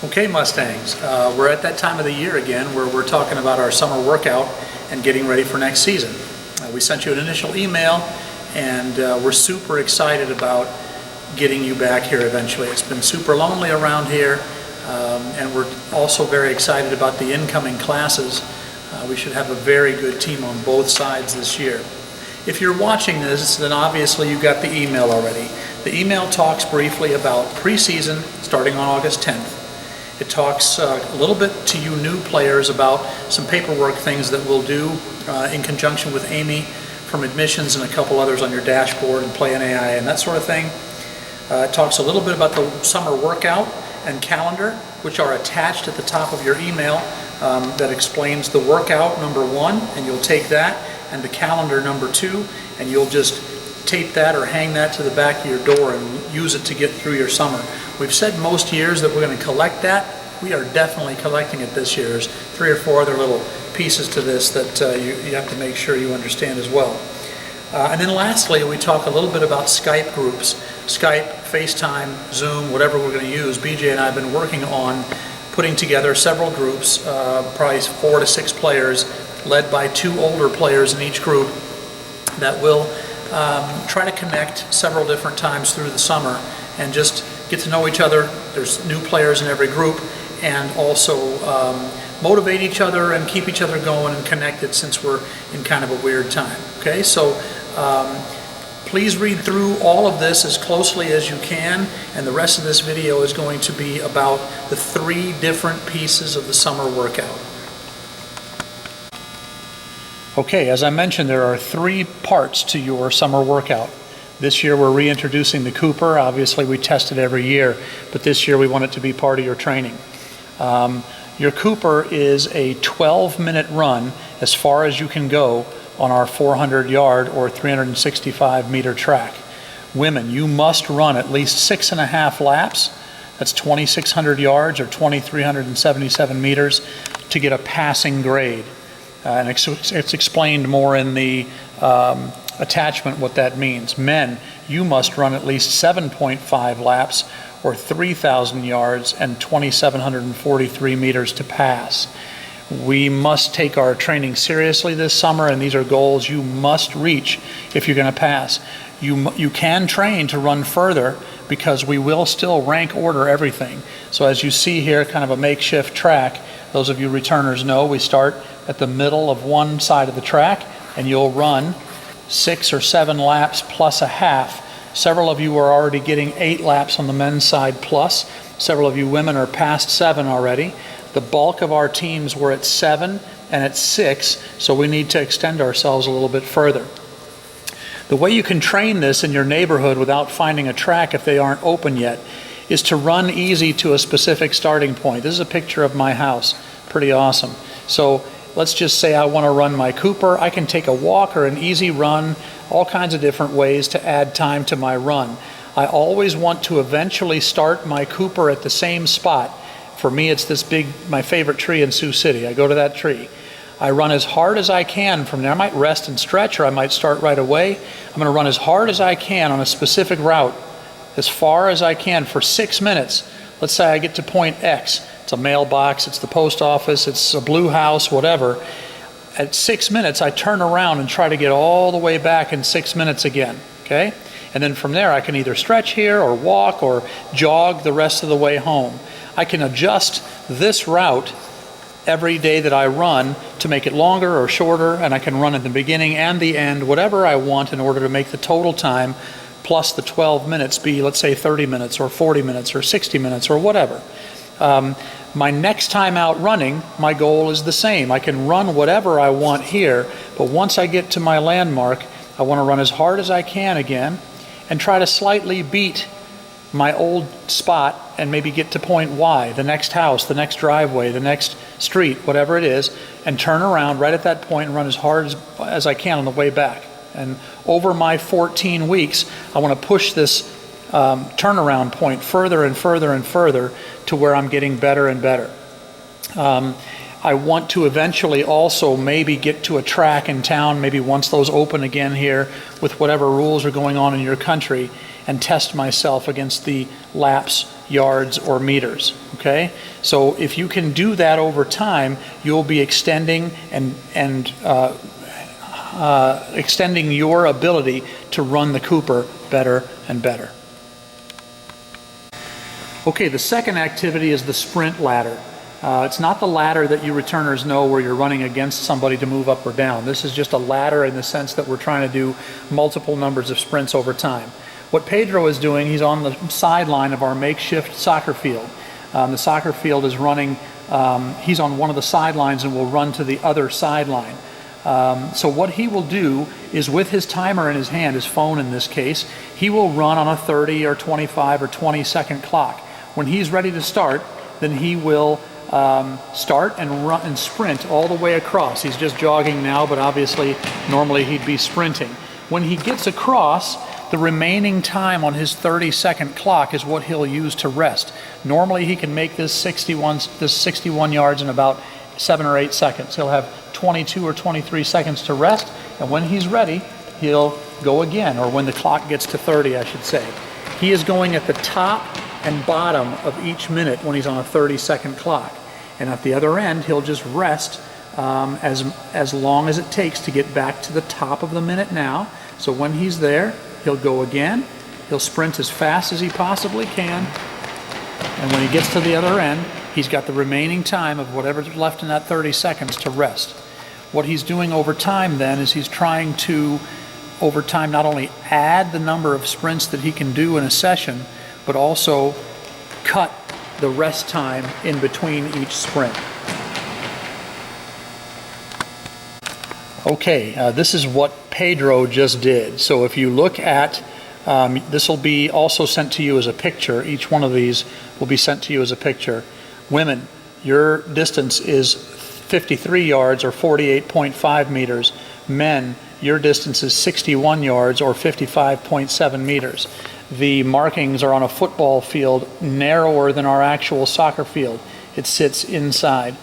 Okay, Mustangs, we're at that time of the year again where we're talking about our summer workout and getting ready for next season. We sent you an initial email, and we're super excited about getting you back here eventually. It's been super lonely around here, and we're also very excited about the incoming classes. We should have a very good team on both sides this year. If you're watching this, then obviously you got the email already. The email talks briefly about preseason starting on August 10th. It talks a little bit to you new players about some paperwork things that we'll do in conjunction with Amy from admissions and a couple others on your dashboard and Play an AI and that sort of thing. It talks a little bit about the summer workout and calendar, which are attached at the top of your email. That explains the workout number 1, and you'll take that, and the calendar number 2, and you'll just tape that or hang that to the back of your door and use it to get through your summer. We've said most years that we're going to collect that. We are definitely collecting it this year. There's 3 or 4 other little pieces to this that you have to make sure you understand as well. And then lastly, we talk a little bit about Skype groups. Skype, FaceTime, Zoom, whatever we're going to use. BJ and I have been working on putting together several groups, probably 4 to 6 players, led by 2 older players in each group that will try to connect several different times through the summer and just get to know each other. There's new players in every group, and also motivate each other and keep each other going and connected since we're in kind of a weird time. Okay, so please read through all of this as closely as you can, and the rest of this video is going to be about the 3 different pieces of the summer workout. Okay, as I mentioned, there are 3 parts to your summer workout. This year we're reintroducing the Cooper. Obviously we test it every year, but this year we want it to be part of your training. Your Cooper is a 12-minute run as far as you can go on our 400-yard or 365-meter track. Women, you must run at least 6.5 laps. That's 2,600 yards or 2,377 meters to get a passing grade. And it's explained more in the attachment what that means. Men, you must run at least 7.5 laps or 3,000 yards and 2,743 meters to pass. We must take our training seriously this summer, and these are goals you must reach if you're going to pass. You can train to run further because we will still rank order everything. So as you see here, kind of a makeshift track, those of you returners know we start at the middle of one side of the track, and you'll run 6 or 7 laps plus a half. Several of you are already getting 8 laps on the men's side plus. Several of you women are past 7 already. The bulk of our teams were at 7 and at 6, so we need to extend ourselves a little bit further. The way you can train this in your neighborhood without finding a track if they aren't open yet is to run easy to a specific starting point. This is a picture of my house. Pretty awesome. So let's just say I want to run my Cooper. I can take a walk or an easy run, all kinds of different ways to add time to my run. I always want to eventually start my Cooper at the same spot. For me, it's this big, my favorite tree in Sioux City. I go to that tree. I run as hard as I can from there. I might rest and stretch, or I might start right away. I'm going to run as hard as I can on a specific route, as far as I can for 6 minutes. Let's say I get to point X. It's a mailbox, it's the post office, it's a blue house, whatever. At 6 minutes, I turn around and try to get all the way back in 6 minutes again, okay? And then from there, I can either stretch here or walk or jog the rest of the way home. I can adjust this route every day that I run to make it longer or shorter, and I can run at the beginning and the end, whatever I want, in order to make the total time plus the 12 minutes be, let's say, 30 minutes or 40 minutes or 60 minutes or whatever. My next time out running, my goal is the same. I can run whatever I want here, but once I get to my landmark, I want to run as hard as I can again and try to slightly beat my old spot and maybe get to point Y, the next house, the next driveway, the next street, whatever it is, and turn around right at that point and run as hard as I can on the way back. And over my 14 weeks, I want to push this turnaround point further and further and further to where I'm getting better and better. I want to eventually also maybe get to a track in town, maybe once those open again here, with whatever rules are going on in your country, and test myself against the laps, yards, or meters, okay? So if you can do that over time, you'll be extending extending your ability to run the Cooper better and better. Okay, the second activity is the sprint ladder. It's not the ladder that you returners know where you're running against somebody to move up or down. This is just a ladder in the sense that we're trying to do multiple numbers of sprints over time. What Pedro is doing, he's on the sideline of our makeshift soccer field. The soccer field is running, he's on one of the sidelines and will run to the other sideline. So what he will do is, with his timer in his hand, his phone in this case, he will run on a 30 or 25 or 20 second clock. When he's ready to start, then he will start and run and sprint all the way across. He's just jogging now, but obviously normally he'd be sprinting. When he gets across, the remaining time on his 30-second clock is what he'll use to rest. Normally he can make this 61 yards in about 7 or 8 seconds. He'll have 22 or 23 seconds to rest, and when he's ready, he'll go again, or when the clock gets to 30, I should say. He is going at the top and bottom of each minute when he's on a 30-second clock. And at the other end, he'll just rest as long as it takes to get back to the top of the minute now. So when he's there, he'll go again. He'll sprint as fast as he possibly can. And when he gets to the other end, he's got the remaining time of whatever's left in that 30 seconds to rest. What he's doing over time then is he's trying to, over time, not only add the number of sprints that he can do in a session, but also cut the rest time in between each sprint. Okay, this is what Pedro just did. So if you look at, this will be also sent to you as a picture. Each one of these will be sent to you as a picture. Women, your distance is 53 yards or 48.5 meters. Men, your distance is 61 yards or 55.7 meters. The markings are on a football field narrower than our actual soccer field. It sits inside.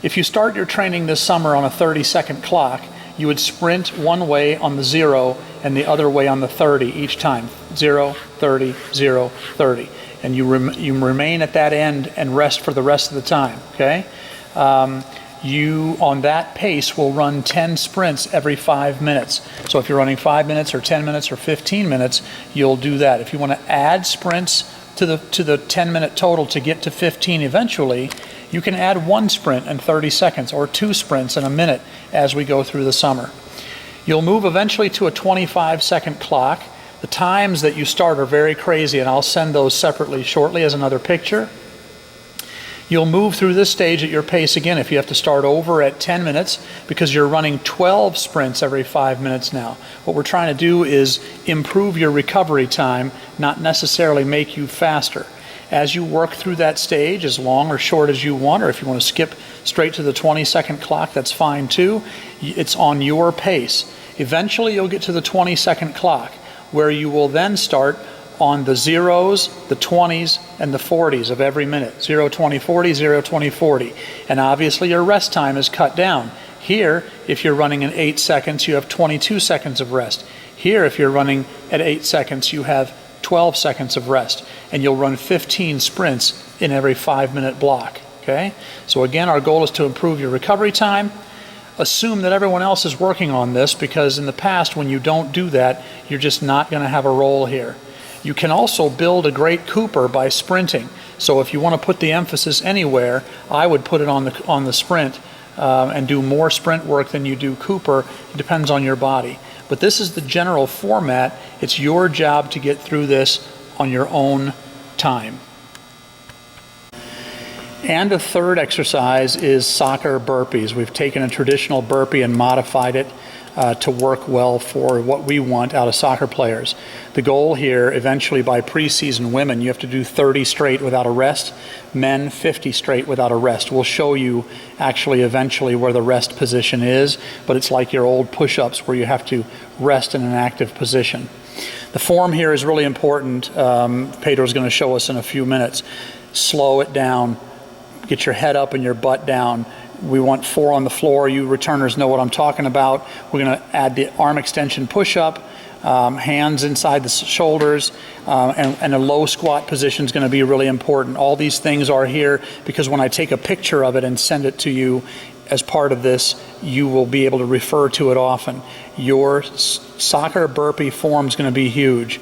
If you start your training this summer on a 30-second clock, you would sprint one way on the 0 and the other way on the 30 each time. 0, 30, 0, 30. And you remain at that end and rest for the rest of the time, okay? You, on that pace, will run 10 sprints every 5 minutes. So if you're running 5 minutes or 10 minutes or 15 minutes, you'll do that. If you want to add sprints to the 10-minute total to get to 15 eventually, you can add 1 sprint in 30 seconds or 2 sprints in a minute as we go through the summer. You'll move eventually to a 25-second clock. The times that you start are very crazy, and I'll send those separately shortly as another picture. You'll move through this stage at your pace again if you have to start over at 10 minutes because you're running 12 sprints every 5 minutes now. What we're trying to do is improve your recovery time, not necessarily make you faster. As you work through that stage, as long or short as you want, or if you want to skip straight to the 20-second clock, that's fine too. It's on your pace. Eventually you'll get to the 20-second clock, where you will then start on the 0s, the 20s, and the 40s of every minute. 0, 20, 40, 0, 20, 40. And obviously your rest time is cut down. Here, if you're running in 8 seconds, you have 22 seconds of rest. Here, if you're running at 8 seconds, you have 12 seconds of rest. And you'll run 15 sprints in every 5-minute block. Okay? So again, our goal is to improve your recovery time. Assume that everyone else is working on this, because in the past, when you don't do that, you're just not going to have a role here. You can also build a great Cooper by sprinting. So if you want to put the emphasis anywhere, I would put it on the sprint and do more sprint work than you do Cooper. It depends on your body. But this is the general format. It's your job to get through this on your own time. And a third exercise is soccer burpees. We've taken a traditional burpee and modified it to work well for what we want out of soccer players. The goal here, eventually by preseason, women, you have to do 30 straight without a rest. Men, 50 straight without a rest. We'll show you actually eventually where the rest position is, but it's like your old push-ups where you have to rest in an active position. The form here is really important. Pedro's going to show us in a few minutes. Slow it down. Get your head up and your butt down. We want 4 on the floor. You returners know what I'm talking about. We're going to add the arm extension push-up, hands inside the shoulders, and a low squat position is going to be really important. All these things are here because when I take a picture of it and send it to you as part of this, you will be able to refer to it often. Your soccer burpee form is going to be huge.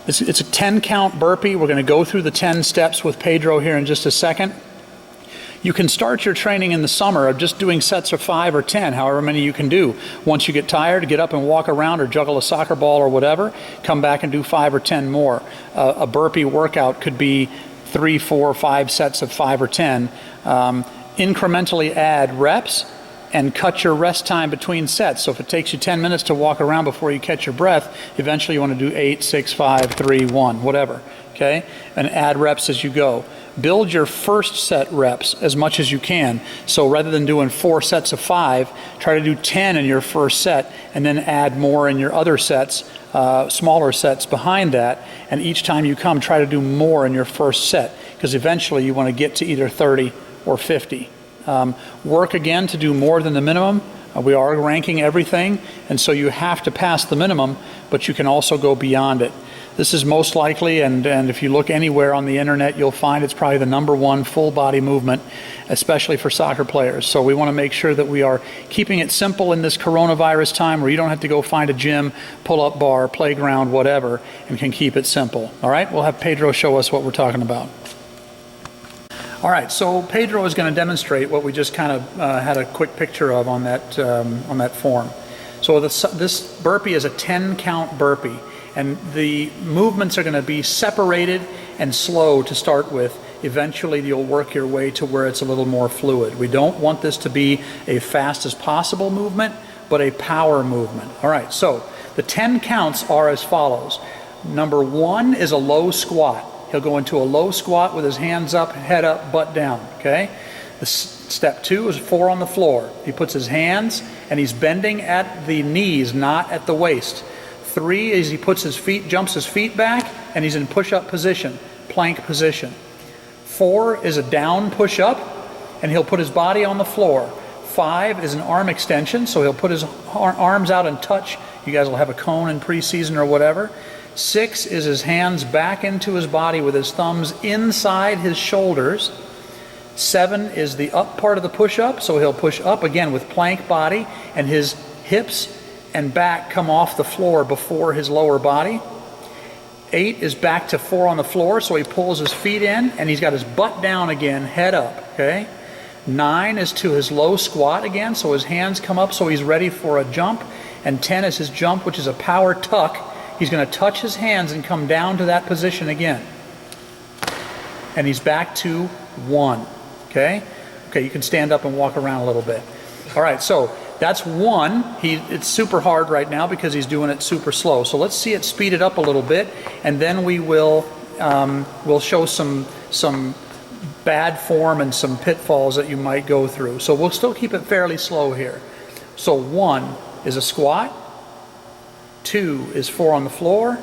It's a 10 count burpee. We're going to go through the 10 steps with Pedro here in just a second. You can start your training in the summer of just doing sets of 5 or 10, however many you can do. Once you get tired, get up and walk around or juggle a soccer ball or whatever, come back and do 5 or 10 more. A burpee workout could be 3, 4, 5 sets of 5 or 10. Incrementally add reps and cut your rest time between sets. So if it takes you 10 minutes to walk around before you catch your breath, eventually you want to do 8, 6, 5, 3, 1, whatever, okay? And add reps as you go. Build your first set reps as much as you can. So rather than doing 4 sets of 5, try to do 10 in your first set and then add more in your other sets, smaller sets behind that. And each time you come, try to do more in your first set because eventually you want to get to either 30 or 50. Work again to do more than the minimum. We are ranking everything, and so you have to pass the minimum, but you can also go beyond it. This is most likely, and if you look anywhere on the internet, you'll find it's probably the #1 full body movement, especially for soccer players. So we want to make sure that we are keeping it simple in this coronavirus time where you don't have to go find a gym, pull-up bar, playground, whatever, and can keep it simple. All right, we'll have Pedro show us what we're talking about. All right, so Pedro is going to demonstrate what we just kind of had a quick picture of on that form. So this burpee is a 10 count burpee, and the movements are going to be separated and slow to start with. Eventually you'll work your way to where it's a little more fluid. We don't want this to be a fast as possible movement, but a power movement. All right, so the 10 counts are as follows. Number 1 is a low squat. He'll go into a low squat with his hands up, head up, butt down, okay? Step 2 is 4 on the floor. He puts his hands and he's bending at the knees, not at the waist. 3 is he puts his feet, jumps his feet back, and he's in push-up position, plank position. 4 is a down push-up, and he'll put his body on the floor. 5 is an arm extension, so he'll put his arms out and touch. You guys will have a cone in preseason or whatever. 6 is his hands back into his body with his thumbs inside his shoulders. 7 is the up part of the push-up, so he'll push up again with plank body, and his hips and back come off the floor before his lower body. 8 is back to 4 on the floor, so he pulls his feet in, and he's got his butt down again, head up, okay? 9 is to his low squat again, so his hands come up so he's ready for a jump. And 10 is his jump, which is a power tuck. He's going to touch his hands and come down to that position again. And he's back to 1, okay? Okay, you can stand up and walk around a little bit. All right, so that's 1. It's super hard right now because he's doing it super slow. So let's see it speed it up a little bit, and then we will we'll show some bad form and some pitfalls that you might go through. So we'll still keep it fairly slow here. So 1 is a squat. 2 is 4 on the floor.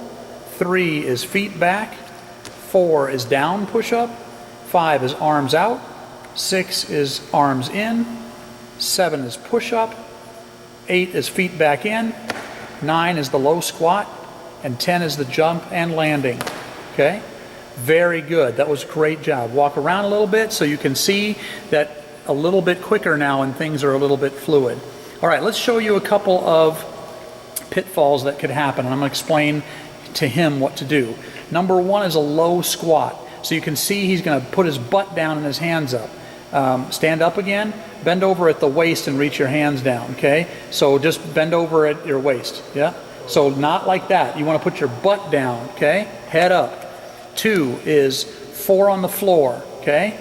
3 is feet back. 4 is down push-up. 5 is arms out. 6 is arms in. 7 is push-up. 8 is feet back in. 9 is the low squat. And 10 is the jump and landing. Okay? Very good. That was a great job. Walk around a little bit so you can see that a little bit quicker now and things are a little bit fluid. All right, let's show you a couple of pitfalls that could happen, and I'm going to explain to him what to do. Number 1 is a low squat. So you can see he's going to put his butt down and his hands up. Stand up again, bend over at the waist and reach your hands down, okay? So just bend over at your waist, yeah? So not like that. You want to put your butt down, okay? Head up. 2 is 4 on the floor, okay?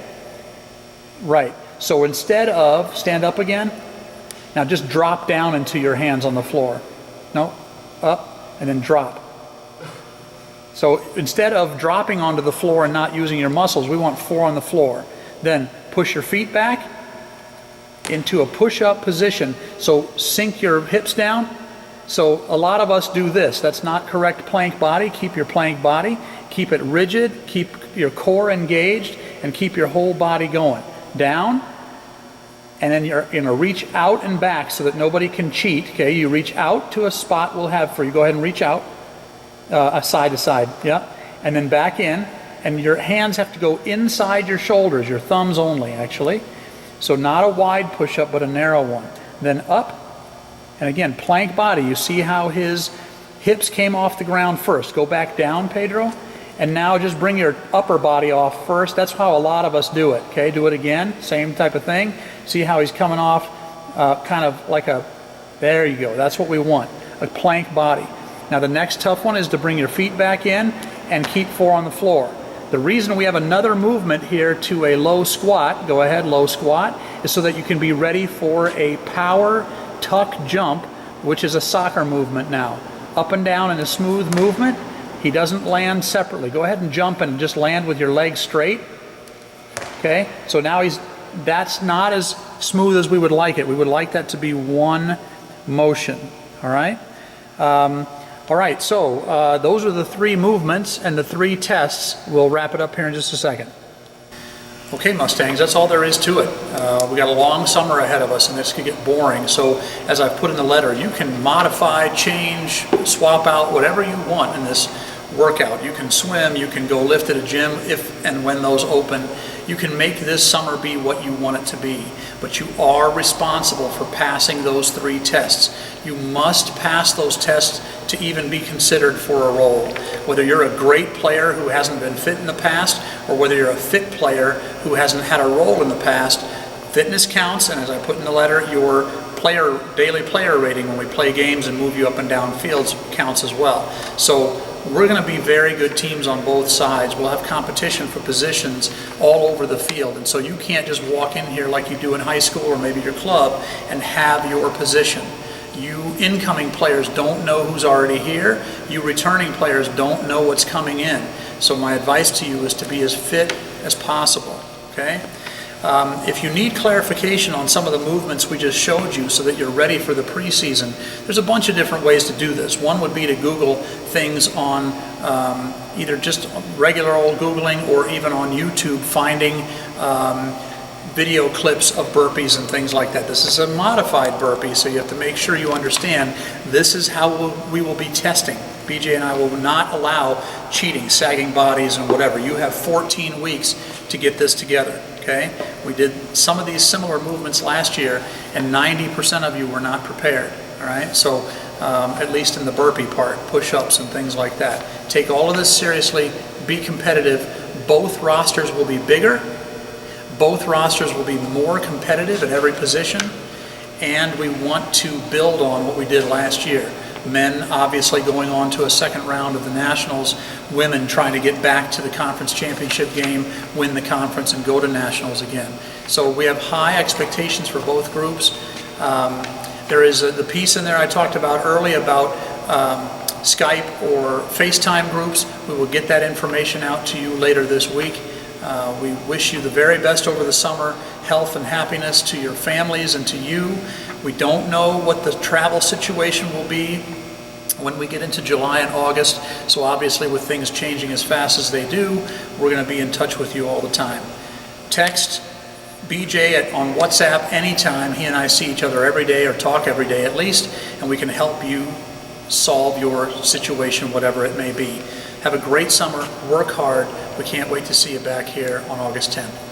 Right. So instead of, stand up again. Now just drop down into your hands on the floor. No, up, and then drop. So instead of dropping onto the floor and not using your muscles, we want 4 on the floor. Then push your feet back into a push-up position. So sink your hips down. So a lot of us do this. That's not correct plank body. Keep your plank body. Keep it rigid. Keep your core engaged, and keep your whole body going. Down, and then you're going to reach out and back so that nobody can cheat. Okay, you reach out to a spot we'll have for you. Go ahead and reach out, side to side, yeah, and then back in, and your hands have to go inside your shoulders, your thumbs only, actually. So not a wide push-up, but a narrow one. Then up, and again, plank body. You see how his hips came off the ground first. Go back down, Pedro. And now just bring your upper body off first. That's how a lot of us do it. Okay, do it again. Same type of thing. See how he's coming off kind of like a, there you go. That's what we want, a plank body. Now the next tough one is to bring your feet back in and keep 4 on the floor. The reason we have another movement here to a low squat, go ahead, low squat, is so that you can be ready for a power tuck jump, which is a soccer movement now. Up and down in a smooth movement. He doesn't land separately. Go ahead and jump and just land with your legs straight. Okay, so now that's not as smooth as we would like it. We would like that to be one motion, all right? All right, so those are the 3 movements and the 3 tests. We'll wrap it up here in just a second. Okay, Mustangs, that's all there is to it. We got a long summer ahead of us, and this could get boring. So, as I've put in the letter, you can modify, change, swap out whatever you want in this workout. You can swim, you can go lift at a gym if and when those open. You can make this summer be what you want it to be, but you are responsible for passing those 3 tests. You must pass those tests to even be considered for a role. Whether you're a great player who hasn't been fit in the past, or whether you're a fit player who hasn't had a role in the past, fitness counts, and as I put in the letter, your daily player rating when we play games and move you up and down fields counts as well. So we're going to be very good teams on both sides. We'll have competition for positions all over the field, and so you can't just walk in here like you do in high school or maybe your club and have your position. You incoming players don't know who's already here. You returning players don't know what's coming in. So my advice to you is to be as fit as possible, okay? If you need clarification on some of the movements we just showed you so that you're ready for the preseason, there's a bunch of different ways to do this. One would be to Google things on either just regular old Googling or even on YouTube, finding video clips of burpees and things like that. This is a modified burpee, so you have to make sure you understand this is how we will be testing. BJ and I will not allow cheating, sagging bodies and whatever. You have 14 weeks to get this together, okay? We did some of these similar movements last year and 90% of you were not prepared, all right? So at least in the burpee part, push-ups and things like that. Take all of this seriously, be competitive. Both rosters will be bigger. Both rosters will be more competitive at every position, and we want to build on what we did last year. Men obviously going on to a second round of the Nationals, women trying to get back to the conference championship game, win the conference, and go to Nationals again. So we have high expectations for both groups. There is the piece in there I talked about early about Skype or FaceTime groups. We will get that information out to you later this week. We wish you the very best over the summer, health and happiness to your families and to you. We don't know what the travel situation will be when we get into July and August, so obviously with things changing as fast as they do, we're going to be in touch with you all the time. Text BJ on WhatsApp anytime. He and I see each other every day or talk every day at least, and we can help you solve your situation, whatever it may be. Have a great summer, work hard. We can't wait to see you back here on August 10th.